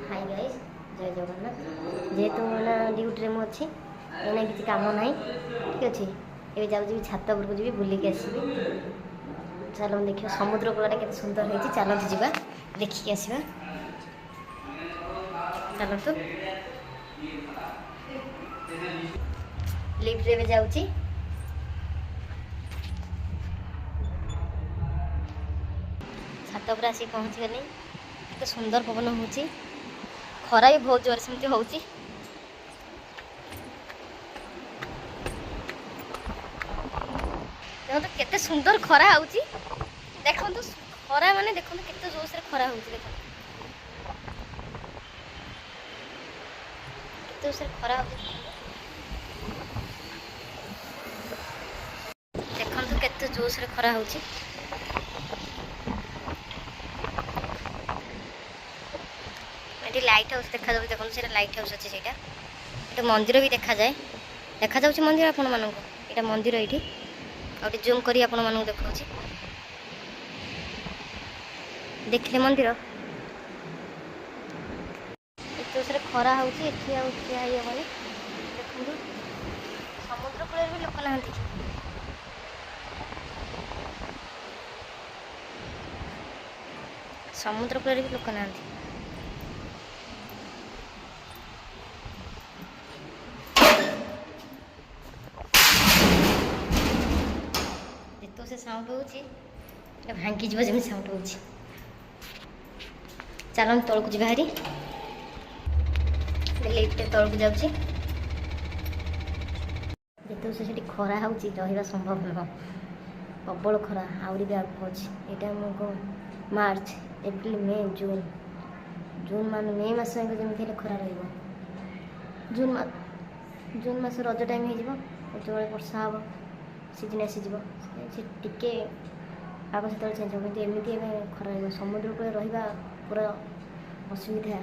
Hi guys जय जगन्नाथ जेहेतु ना ड्यूटी में अच्छी एना किसी काम ना ठीक अच्छे ये जाऊँ छात उपरको जी बुलिक आसबि चलो देखिए समुद्र कूलटा के सुंदर होती चलते जावा देखिए आसवा चलतु लिफ्ट रे जाऊँगी छात पर आसिक पहुँची गली तो सुंदर पवन हो खरा भी बहुत जोर सेमती हो देखो केते सुंदर खरा हो देखो खरा माने देखो केते जोर से खरा हो देखो केते जोर से खरा हो देखो केते जोर से खरा हो लाइट हाउस देखा देखो से लाइट हाउस अच्छे से मंदिर भी देखा जाए देखा जाऊँ मंदिर आपण मानक यहाँ मंदिर ये आउटे जूम करी आपण मानक देखा देखले मंदिर एत खरा हो ठिया हेबनी देखो समुद्र कूल भी लोक ना समुद्र कूल भी लोक ना तो से साउंड हो भांगी जब जमी साउंड हो चल तौक जी बाहरी लिफ्ट तौक जाऊँगी जिते से खरा हो संभव नुह प्रबल खरा आहरी भी आगे अच्छे यहाँ मार्च एप्रिल मे जून जून मान मे मस जमी खरा जून मस रज टाइम हो वर्षा हम सीजन आसीज टे पाग से चेंज हो एमती खरा समुद्र कूल रहा पूरा असुविधा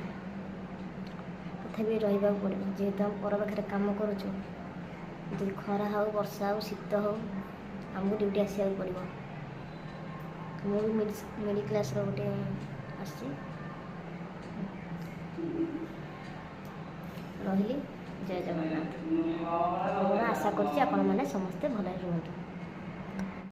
तथापि रहा पड़ो जेहेतु हम पर पाखे कम करुँ खरा हो वर्षा हो शीत हो आमको ड्यूटी आसा पड़ो मुझे मिडिल क्लास गोटे रही जय जगन्नाथ आशा करुँच आपण मैंने समस्ते भल रुहतु।